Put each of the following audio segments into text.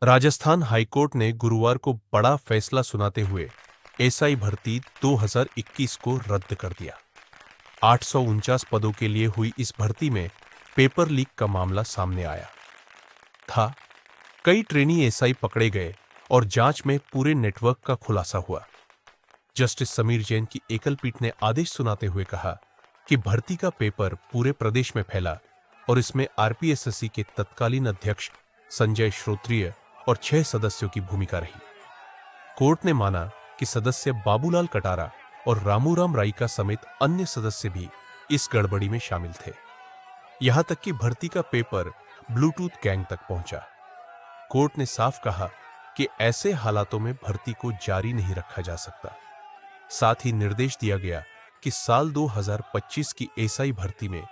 Rajasthan high court ने गुरुवार को बड़ा फैसला सुनाते हुए एसआई भर्ती 2021 को रद्द कर दिया। 849 पदों के लिए हुई इस भर्ती में पेपर लीक का मामला सामने आया था। कई ट्रेनी एसआई पकड़े गए और जांच में पूरे नेटवर्क का खुलासा हुआ। जस्टिस समीर जैन की एकल पीठ ने आदेश सुनाते हुए कहा कि भर्ती का पेपर पूरे प्रदेश में फैला और इसमें आरपीएसएससी के तत्कालीन अध्यक्ष संजय श्रोत्रिय और 6 सदस्यों की भूमिका रही। कोर्ट ने माना कि सदस्य बाबूलाल कटारा और रामूराम राइका समेत अन्य सदस्य भी इस गड़बड़ी में शामिल थे। यहां तक कि भर्ती का पेपर ब्लूटूथ गैंग तक पहुंचा। कोर्ट ने साफ कहा कि ऐसे हालातों में भर्ती को जारी नहीं रखा जा सकता। साथ ही निर्देश दिया गया कि साल 2025 की एसआई भर्ती में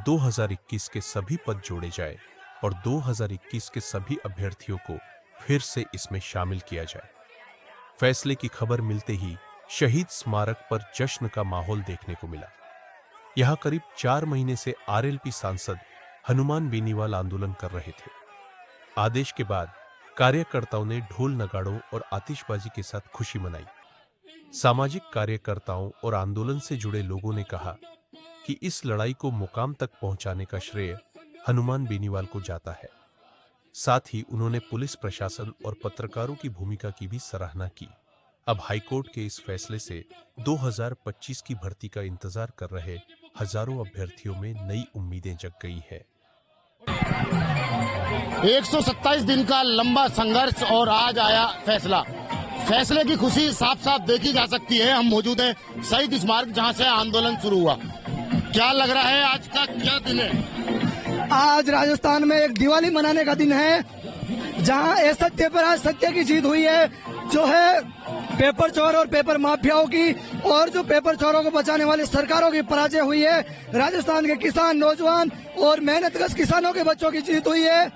2021 के सभी पद जोड़े जाए और 2021 के सभी अभ्यर्थियों को फिर से इसमें शामिल किया जाए। फैसले की खबर मिलते ही शहीद स्मारक पर जश्न का माहौल देखने को मिला। यहां करीब 4 महीने से आरएलपी सांसद हनुमान बेनीवाल आंदोलन कर रहे थे। आदेश के बाद कार्यकर्ताओं ने ढोल नगाड़ों और आतिशबाजी के साथ खुशी मनाई। सामाजिक कार्यकर्ताओं और आंदोलन से जुड़े लोगों ने कहा कि इस लड़ाई को मुकाम तक पहुंचाने का श्रेय हनुमान बेनीवाल को जाता है। साथ ही उन्होंने पुलिस प्रशासन और पत्रकारों की भूमिका की भी सराहना की। अब हाईकोर्ट के इस फैसले से 2025 की भर्ती का इंतजार कर रहे हजारों अभ्यर्थियों में नई उम्मीदें जग गई है। 127 दिन का लंबा संघर्ष और आज आया फैसला। फैसले की खुशी साफ साफ देखी जा सकती है। हम मौजूद हैं शहीद स्मारक जहां से आंदोलन शुरू हुआ। क्या लग रहा है, आज का क्या दिन है? आज राजस्थान में एक दिवाली मनाने का दिन है, जहां असत्य पर आज सत्य की जीत हुई है। जो है पेपर चोर और पेपर माफियाओं की और जो पेपर चोरों को बचाने वाली सरकारों की पराजय हुई है। राजस्थान के किसान, नौजवान और मेहनतकश किसानों के बच्चों की जीत हुई है।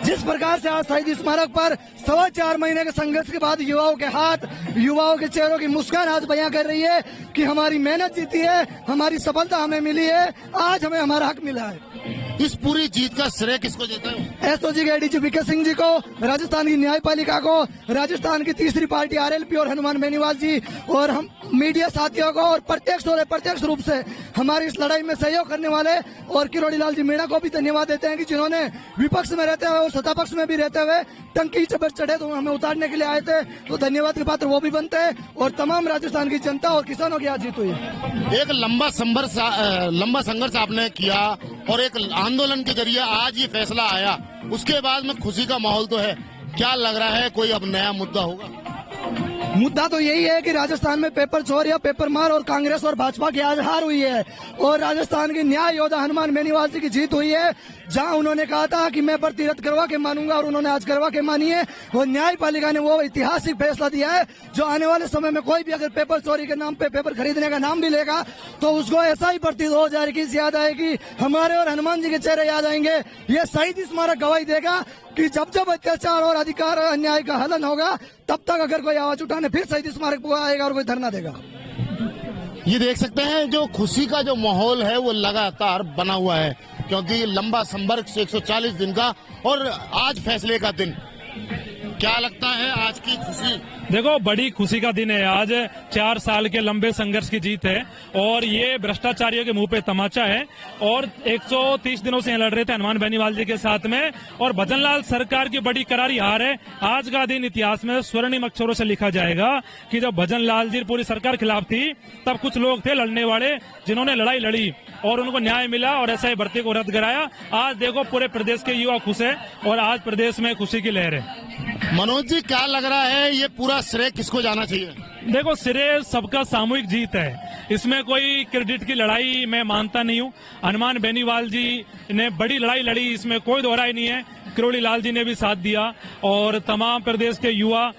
जिस प्रकार से आज शहीद स्मारक पर 4.25 महीने के संघर्ष के बाद युवाओं के हाथ, युवाओं के चेहरों की मुस्कान आज बयां कर रही है कि हमारी मेहनत जीती है, हमारी सफलता हमें मिली है, आज हमें हमारा हक मिला है। इस पूरी जीत का श्रेय किसको देते हो? एसओजी के एडीजी वीके सिंह जी को, राजस्थान की न्यायपालिका को, राजस्थान की तीसरी पार्टी आरएलपी और हनुमान बेनीवाल जी और हम मीडिया साथियों को और प्रत्यक्ष और अप्रत्यक्ष रूप से हमारी इस लड़ाई में सहयोग करने वाले और किरोड़ी लाल जी मीणा को भी धन्यवाद देते हैं कि जिन्होंने विपक्ष में रहते हुए और सत्ता पक्ष में भी रहते हुए टंकी पर चढ़े तो हमें उतारने के लिए आए थे। तो धन्यवाद के पात्र वो भी बनते हैं और तमाम राजस्थान की जनता और किसानों की आज जीत हुई है। एक लंबा संघर्ष आपने किया और एक आंदोलन के जरिए आज ये फैसला आया। उसके बाद में खुशी का माहौल तो है। क्या लग रहा है, कोई अब नया मुद्दा होगा? मुद्दा तो यही है कि राजस्थान में पेपर चोर या पेपर मार और कांग्रेस और भाजपा की आज हार हुई है और राजस्थान की न्याय योद्धा हनुमान बेनीवाल जी की जीत हुई है। जहां उन्होंने कहा था कि मैं भर्ती रद्द करवा के मानूंगा और उन्होंने आज करवा के मानी है और न्यायपालिका ने वो ऐतिहासिक फैसला दिया है जो आने वाले समय में कोई भी अगर पेपर चोरी के नाम पे पेपर खरीदने का नाम भी लेगा तो उसको ऐसा ही भर्ती 2021 याद आएगी। हमारे और हनुमान जी के चेहरे याद आएंगे। ये शहीद स्मारक गवाही देगा कि जब जब अत्याचार और अधिकार अन्याय का हलन होगा तब तक अगर कोई आवाज उठाने फिर शहीद स्मारक पर आएगा और कोई धरना देगा। ये देख सकते हैं जो खुशी का जो माहौल है वो लगातार बना हुआ है, क्योंकि लंबा संघर्ष 140 दिन का और आज फैसले का दिन। क्या लगता है आज की खुशी? देखो, बड़ी खुशी का दिन है आज। 4 साल के लंबे संघर्ष की जीत है और ये भ्रष्टाचारियों के मुंह पे तमाचा है। और 130 दिनों से लड़ रहे थे हनुमान बेनीवाल जी के साथ में और भजनलाल सरकार की बड़ी करारी हार है। आज का दिन इतिहास में स्वर्णिम अक्षरों से लिखा जाएगा कि जब भजनलाल जी पूरी सरकार खिलाफ थी तब कुछ लोग थे लड़ने वाले जिन्होंने लड़ाई लड़ी और उनको न्याय मिला और ऐसा ही भर्ती को रद्द कराया। आज देखो पूरे प्रदेश के युवा खुश है और आज प्रदेश में खुशी की लहर है। मनोज जी, क्या लग रहा है, ये पूरा श्रेय किसको जाना चाहिए? देखो, श्रेय सबका सामूहिक जीत है। इसमें कोई क्रेडिट की लड़ाई मैं मानता नहीं हूँ। हनुमान बेनीवाल जी ने बड़ी लड़ाई लड़ी, इसमें कोई दोहराई नहीं है। किरोड़ी लाल जी ने भी साथ दिया और तमाम प्रदेश के युवा,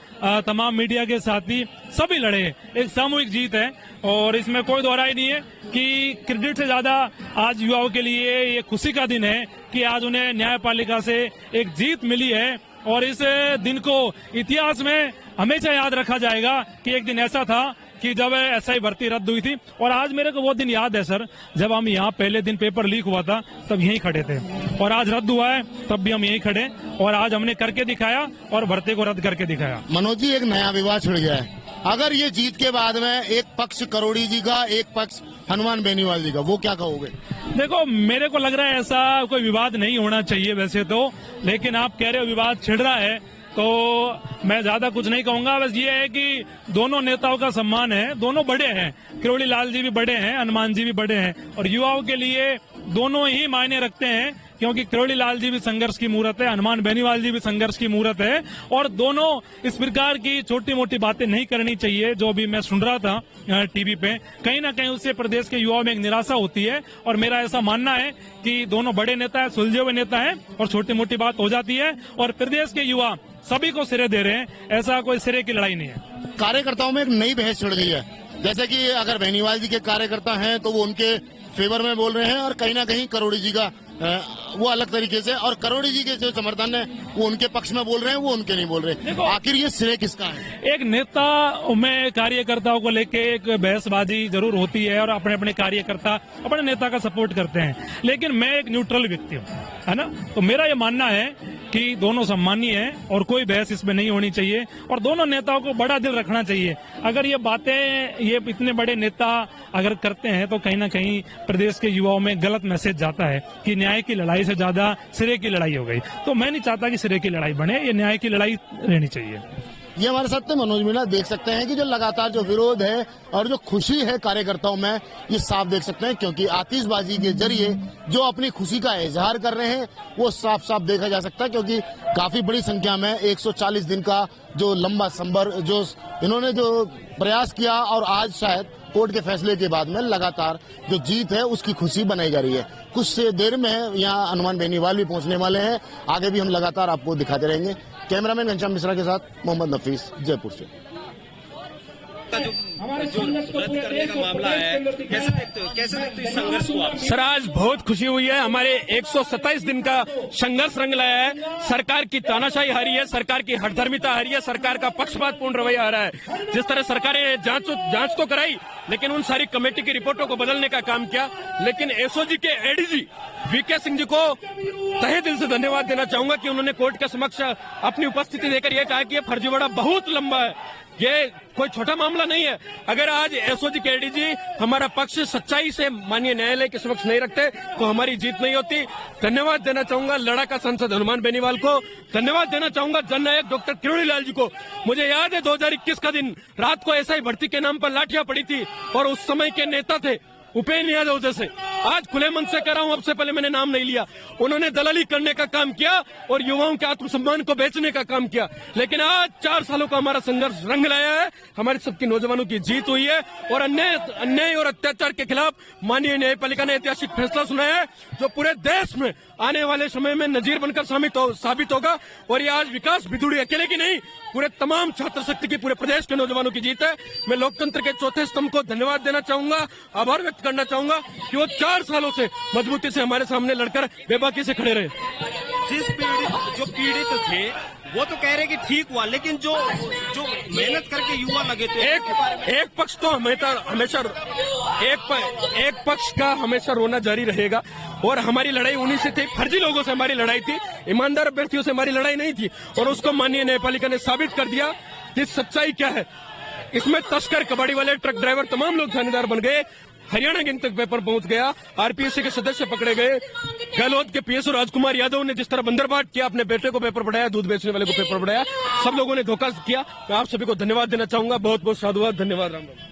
तमाम मीडिया के साथी सभी लड़े। एक सामूहिक जीत है और इसमें कोई दोहराई नहीं है कि क्रेडिट से ज्यादा आज युवाओं के लिए ये खुशी का दिन है कि आज उन्हें न्यायपालिका से एक जीत मिली है और इस दिन को इतिहास में हमेशा याद रखा जाएगा कि एक दिन ऐसा था कि जब एसआई भर्ती रद्द हुई थी। और आज मेरे को वो दिन याद है सर, जब हम यहाँ पहले दिन पेपर लीक हुआ था तब यहीं खड़े थे, और आज रद्द हुआ है तब भी हम यहीं खड़े, और आज हमने करके दिखाया और भर्ती को रद्द करके दिखाया। मनोज जी, एक नया विवाद छिड़ गया है। अगर ये जीत के बाद में एक पक्ष करोड़ी जी का, एक पक्ष हनुमान बेनीवाल जी का, वो क्या कहोगे? देखो, मेरे को लग रहा है ऐसा कोई विवाद नहीं होना चाहिए वैसे तो, लेकिन आप कह रहे हो विवाद छिड़ रहा है, तो मैं ज्यादा कुछ नहीं कहूंगा। बस ये है कि दोनों नेताओं का सम्मान है, दोनों बड़े हैं, किरोड़ी लाल जी भी बड़े हैं, हनुमान जी भी बड़े हैं, और युवाओं के लिए दोनों ही मायने रखते हैं, क्योंकि किरोड़ी लाल जी भी संघर्ष की मूर्त है, हनुमान बेनीवाल जी भी संघर्ष की मूर्त है, और दोनों इस प्रकार की छोटी मोटी बातें नहीं करनी चाहिए। जो भी मैं सुन रहा था टीवी पे, कहीं ना कहीं उससे प्रदेश के युवाओं में एक निराशा होती है, और मेरा ऐसा मानना है कि दोनों बड़े नेता है, सुलझे हुए नेता है, और छोटी मोटी बात हो जाती है, और प्रदेश के युवा सभी को सिरे दे रहे हैं, ऐसा कोई सिरे की लड़ाई नहीं है। कार्यकर्ताओं में एक नई बहस छिड़ गई है, जैसे कि अगर बेनीवाल जी के कार्यकर्ता हैं तो वो उनके फेवर में बोल रहे हैं, और कहीं ना कहीं करोड़ी जी का वो अलग तरीके से, और करोड़ी जी के जो समर्थन है वो उनके पक्ष में बोल रहे हैं, वो उनके नहीं बोल रहे। आखिर ये श्रेय किसका है? एक नेता में कार्यकर्ताओं को लेके एक बहसबाजी जरूर होती है, और अपने अपने कार्यकर्ता अपने नेता का सपोर्ट करते हैं, लेकिन मैं एक न्यूट्रल व्यक्ति हूँ, है ना, तो मेरा ये मानना है कि दोनों सम्मानीय हैं और कोई बहस इसमें नहीं होनी चाहिए, और दोनों नेताओं को बड़ा दिल रखना चाहिए। अगर ये बातें ये इतने बड़े नेता अगर करते हैं तो कहीं ना कहीं प्रदेश के युवाओं में गलत मैसेज जाता है कि न्याय की लड़ाई से ज्यादा सिरे की लड़ाई हो गई। तो मैं नहीं चाहता कि सिरे की लड़ाई बने, ये न्याय की लड़ाई रहनी चाहिए। ये हमारे साथ मनोज मीणा देख सकते हैं कि जो लगातार जो विरोध है और जो खुशी है कार्यकर्ताओं में, ये साफ देख सकते हैं, क्योंकि आतिशबाजी के जरिए जो अपनी खुशी का इजहार कर रहे हैं वो साफ साफ देखा जा सकता है, क्योंकि काफी बड़ी संख्या में 140 दिन का जो लंबा संबर जो इन्होंने जो प्रयास किया, और आज शायद कोर्ट के फैसले के बाद में लगातार जो जीत है उसकी खुशी बनाई जा रही है। कुछ देर में यहाँ हनुमान बेनीवाल भी पहुंचने वाले हैं, आगे भी हम लगातार आपको दिखाते रहेंगे। कैमरामैन घनश्याम मिश्रा के साथ मोहम्मद नफीस, जयपुर से। जो रद्द करने का मामला है, कैसे देखते हो इस संघर्ष को आप? सर, आज बहुत खुशी हुई है। हमारे 127 दिन का संघर्ष रंग लाया है। सरकार की तानाशाही हारी है, सरकार की हठधर्मिता हारी है, सरकार का पक्षपातपूर्ण रवैया आ रहा है। जिस तरह सरकार ने जांच तो कराई, लेकिन उन सारी कमेटी की रिपोर्टों को बदलने का काम किया। लेकिन एसओजी के एडीजी वीके सिंह जी को तहे दिल से धन्यवाद देना चाहूंगा कि उन्होंने कोर्ट के समक्ष अपनी उपस्थिति देकर यह कहा कि यह फर्जीवाड़ा बहुत लंबा है, ये कोई छोटा मामला नहीं है। अगर आज एसओजी के एडीजी हमारा पक्ष सच्चाई से माननीय न्यायालय के समक्ष नहीं रखते तो हमारी जीत नहीं होती। धन्यवाद देना चाहूंगा लड़ाका सांसद हनुमान बेनीवाल को, धन्यवाद देना चाहूंगा जननायक डॉक्टर किरोड़ी लाल जी को। मुझे याद है 2021 का दिन, रात को एसआई भर्ती के नाम पर लाठियां पड़ी थी, और उस समय के नेता थे उपेंद्र यादव जैसे। आज खुले मन से कह रहा हूं, अब से पहले मैंने नाम नहीं लिया, उन्होंने दलाली करने का काम किया और युवाओं के आत्मसम्मान को बेचने का काम किया। लेकिन आज 4 सालों का हमारा संघर्ष रंग लाया है, हमारे सबकी नौजवानों की जीत हुई है, और अन्याय और अत्याचार के खिलाफ माननीय न्यायपालिका ने ऐतिहासिक फैसला सुनाया है, जो पूरे देश में आने वाले समय में नजीर बनकर साबित होगा। और ये आज विकास भिदुड़ी अकेले की नहीं, पूरे तमाम छात्र शक्ति की, पूरे प्रदेश के नौजवानों की जीत है। मैं लोकतंत्र के चौथे स्तंभ को धन्यवाद देना चाहूंगा, आभार व्यक्त करना चाहूंगा कि वो 4 सालों से मजबूती से हमारे सामने लड़कर बेबाकी से खड़े रहे। जो पीड़ित थे वो तो कह रहे कि ठीक हुआ, लेकिन जो मेहनत करके युवा लगे थे, एक पक्ष तो हमेशा एक पक्ष का हमेशा रोना जारी रहेगा, और हमारी लड़ाई उन्हीं से थी, फर्जी लोगों से हमारी लड़ाई थी, ईमानदार अभ्यर्थियों से हमारी लड़ाई नहीं थी, और उसको माननीय न्यायपालिका ने साबित कर दिया कि सच्चाई क्या है। इसमें तस्कर, कबाड़ी वाले, ट्रक ड्राइवर, तमाम लोग थानेदार बन गए। हरियाणा गिन तक पेपर पहुंच गया, आरपीएससी के सदस्य पकड़े गए। गहलोत के पीएसओ राजकुमार यादव ने जिस तरह बंदरबाट किया, अपने बेटे को पेपर पढ़ाया, दूध बेचने वाले को पेपर पढ़ाया, सब लोगों ने धोखा किया। मैं आप सभी को धन्यवाद देना चाहूंगा। बहुत बहुत साधुवाद, धन्यवाद, राम राम।